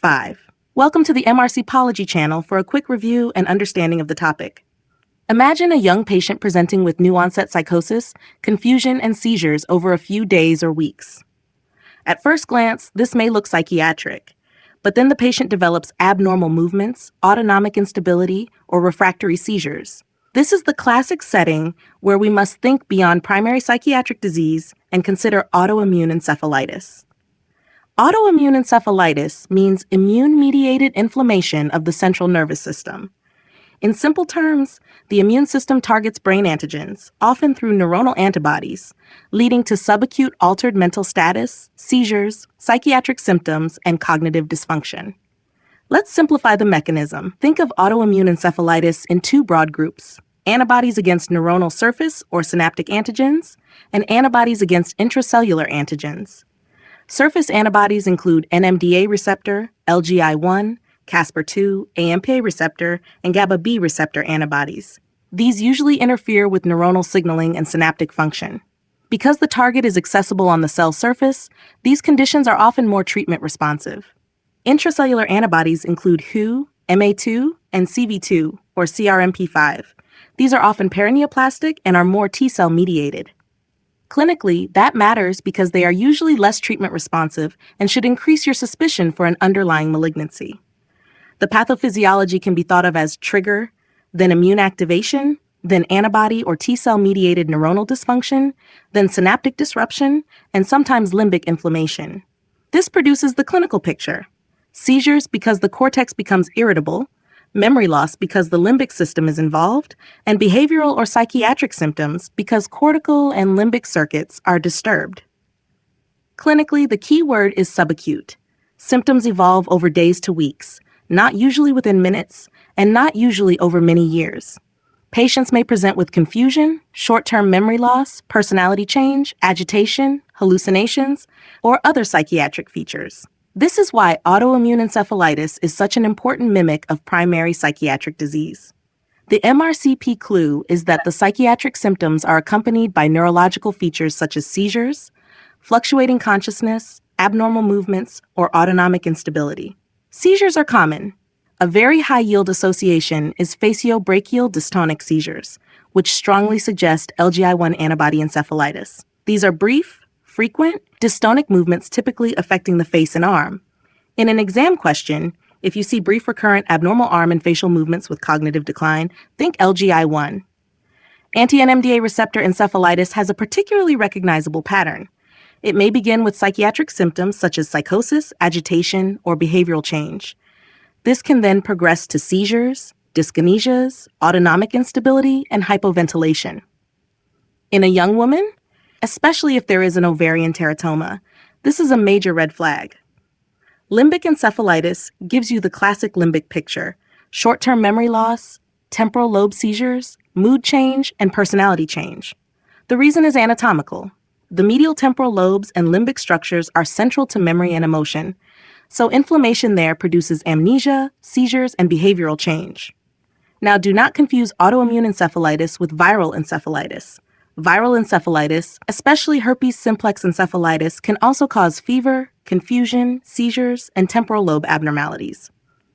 5. Welcome to the MRCPology channel for a quick review and understanding of the topic. Imagine a young patient presenting with new-onset psychosis, confusion, and seizures over a few days or weeks. At first glance, this may look psychiatric, but then the patient develops abnormal movements, autonomic instability, or refractory seizures. This is the classic setting where we must think beyond primary psychiatric disease and consider autoimmune encephalitis. Autoimmune encephalitis means immune-mediated inflammation of the central nervous system. In simple terms, the immune system targets brain antigens, often through neuronal antibodies, leading to subacute altered mental status, seizures, psychiatric symptoms, and cognitive dysfunction. Let's simplify the mechanism. Think of autoimmune encephalitis in two broad groups: antibodies against neuronal surface or synaptic antigens, and antibodies against intracellular antigens. Surface antibodies include NMDA receptor, LGI1, Caspr2, AMPA receptor, and GABA-B receptor antibodies. These usually interfere with neuronal signaling and synaptic function. Because the target is accessible on the cell surface, these conditions are often more treatment responsive. Intracellular antibodies include Hu, MA2, and CV2, or CRMP5. These are often paraneoplastic and are more T-cell mediated. Clinically, that matters because they are usually less treatment responsive and should increase your suspicion for an underlying malignancy. The pathophysiology can be thought of as trigger, then immune activation, then antibody or T-cell mediated neuronal dysfunction, then synaptic disruption, and sometimes limbic inflammation. This produces the clinical picture: seizures because the cortex becomes irritable, memory loss because the limbic system is involved, and behavioral or psychiatric symptoms because cortical and limbic circuits are disturbed. Clinically, the key word is subacute. Symptoms evolve over days to weeks, not usually within minutes, and not usually over many years. Patients may present with confusion, short-term memory loss, personality change, agitation, hallucinations, or other psychiatric features. This is why autoimmune encephalitis is such an important mimic of primary psychiatric disease. The MRCP clue is that the psychiatric symptoms are accompanied by neurological features such as seizures, fluctuating consciousness, abnormal movements, or autonomic instability. Seizures are common. A very high-yield association is faciobrachial dystonic seizures, which strongly suggest LGI1 antibody encephalitis. These are brief, frequent, dystonic movements typically affecting the face and arm. In an exam question, if you see brief recurrent abnormal arm and facial movements with cognitive decline, think LGI1. Anti-NMDA receptor encephalitis has a particularly recognizable pattern. It may begin with psychiatric symptoms such as psychosis, agitation, or behavioral change. This can then progress to seizures, dyskinesias, autonomic instability, and hypoventilation. In a young woman, especially if there is an ovarian teratoma, this is a major red flag. Limbic encephalitis gives you the classic limbic picture: short-term memory loss, temporal lobe seizures, mood change, and personality change. The reason is anatomical. The medial temporal lobes and limbic structures are central to memory and emotion, so inflammation there produces amnesia, seizures, and behavioral change. Now, do not confuse autoimmune encephalitis with viral encephalitis. Viral encephalitis, especially herpes simplex encephalitis, can also cause fever, confusion, seizures, and temporal lobe abnormalities.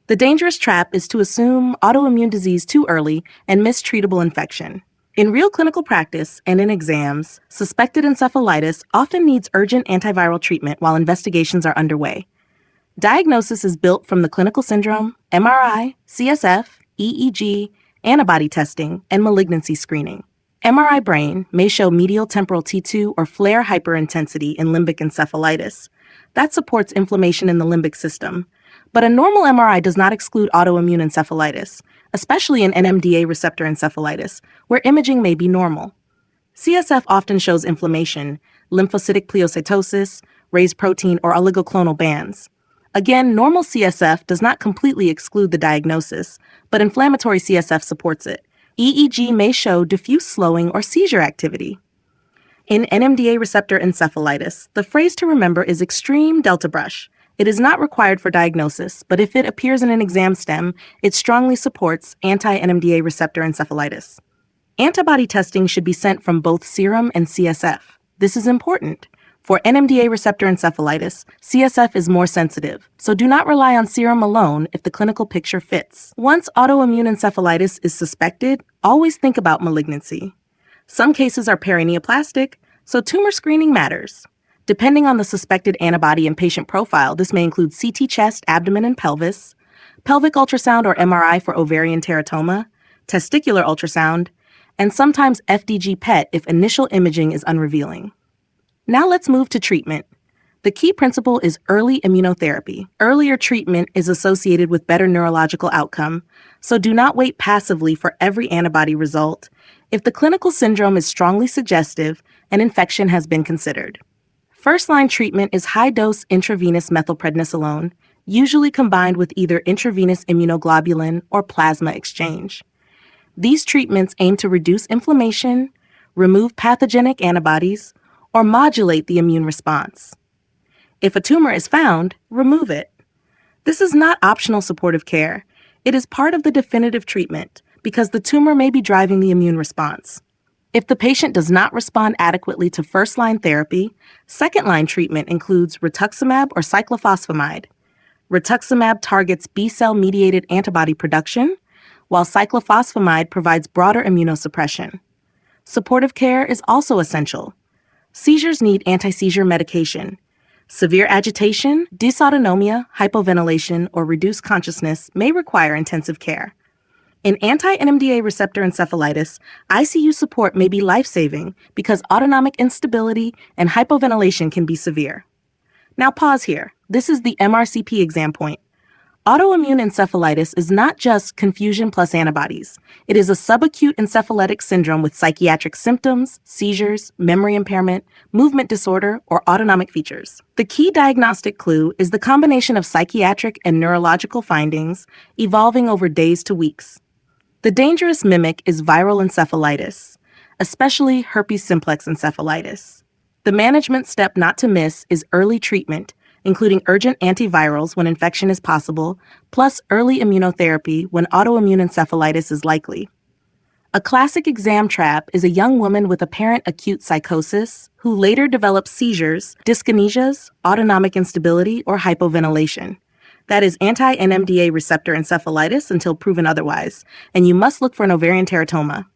The dangerous trap is to assume autoimmune disease too early and miss treatable infection. In real clinical practice and in exams, suspected encephalitis often needs urgent antiviral treatment while investigations are underway. Diagnosis is built from the clinical syndrome, MRI, CSF, EEG, antibody testing, and malignancy screening. MRI brain may show medial temporal T2 or flare hyperintensity in limbic encephalitis. That supports inflammation in the limbic system. But a normal MRI does not exclude autoimmune encephalitis, especially in NMDA receptor encephalitis, where imaging may be normal. CSF often shows inflammation, lymphocytic pleocytosis, raised protein, or oligoclonal bands. Again, normal CSF does not completely exclude the diagnosis, but inflammatory CSF supports it. EEG may show diffuse slowing or seizure activity. In NMDA receptor encephalitis, the phrase to remember is extreme delta brush. It is not required for diagnosis, but if it appears in an exam stem, it strongly supports anti-NMDA receptor encephalitis. Antibody testing should be sent from both serum and CSF. This is important. For NMDA receptor encephalitis, CSF is more sensitive, so do not rely on serum alone if the clinical picture fits. Once autoimmune encephalitis is suspected, always think about malignancy. Some cases are paraneoplastic, so tumor screening matters. Depending on the suspected antibody and patient profile, this may include CT chest, abdomen, and pelvis, pelvic ultrasound or MRI for ovarian teratoma, testicular ultrasound, and sometimes FDG PET if initial imaging is unrevealing. Now let's move to treatment. The key principle is early immunotherapy. Earlier treatment is associated with better neurological outcome, so do not wait passively for every antibody result if the clinical syndrome is strongly suggestive and infection has been considered. First-line treatment is high-dose intravenous methylprednisolone, usually combined with either intravenous immunoglobulin or plasma exchange. These treatments aim to reduce inflammation, remove pathogenic antibodies, or modulate the immune response. If a tumor is found, remove it. This is not optional supportive care. It is part of the definitive treatment because the tumor may be driving the immune response. If the patient does not respond adequately to first-line therapy, second-line treatment includes rituximab or cyclophosphamide. Rituximab targets B-cell-mediated antibody production, while cyclophosphamide provides broader immunosuppression. Supportive care is also essential. Seizures need anti-seizure medication. Severe agitation, dysautonomia, hypoventilation, or reduced consciousness may require intensive care. In anti-NMDA receptor encephalitis, ICU support may be life-saving because autonomic instability and hypoventilation can be severe. Now pause here. This is the MRCP exam point. Autoimmune encephalitis is not just confusion plus antibodies. It is a subacute encephalitic syndrome with psychiatric symptoms, seizures, memory impairment, movement disorder, or autonomic features. The key diagnostic clue is the combination of psychiatric and neurological findings evolving over days to weeks. The dangerous mimic is viral encephalitis, especially herpes simplex encephalitis. The management step not to miss is early treatment, including urgent antivirals when infection is possible, plus early immunotherapy when autoimmune encephalitis is likely. A classic exam trap is a young woman with apparent acute psychosis who later develops seizures, dyskinesias, autonomic instability, or hypoventilation. That is anti-NMDA receptor encephalitis until proven otherwise, and you must look for an ovarian teratoma.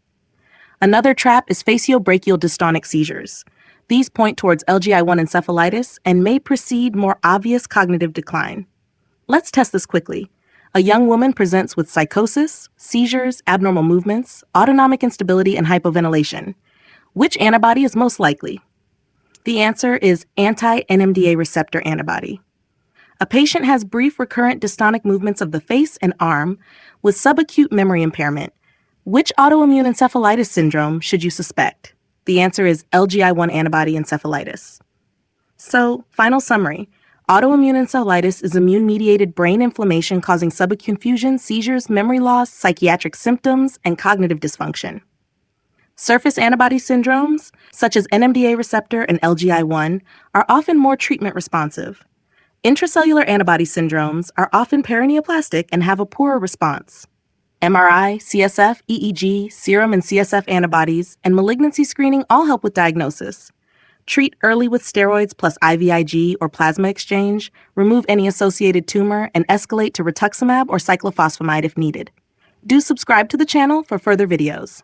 Another trap is faciobrachial dystonic seizures. These point towards LGI1 encephalitis and may precede more obvious cognitive decline. Let's test this quickly. A young woman presents with psychosis, seizures, abnormal movements, autonomic instability, and hypoventilation. Which antibody is most likely? The answer is anti-NMDA receptor antibody. A patient has brief recurrent dystonic movements of the face and arm with subacute memory impairment. Which autoimmune encephalitis syndrome should you suspect? The answer is LGI1 antibody encephalitis. So, final summary. Autoimmune encephalitis is immune-mediated brain inflammation causing subacute confusion, seizures, memory loss, psychiatric symptoms, and cognitive dysfunction. Surface antibody syndromes, such as NMDA receptor and LGI1, are often more treatment responsive. Intracellular antibody syndromes are often paraneoplastic and have a poorer response. MRI, CSF, EEG, serum and CSF antibodies, and malignancy screening all help with diagnosis. Treat early with steroids plus IVIG or plasma exchange, remove any associated tumor, and escalate to rituximab or cyclophosphamide if needed. Do subscribe to the channel for further videos.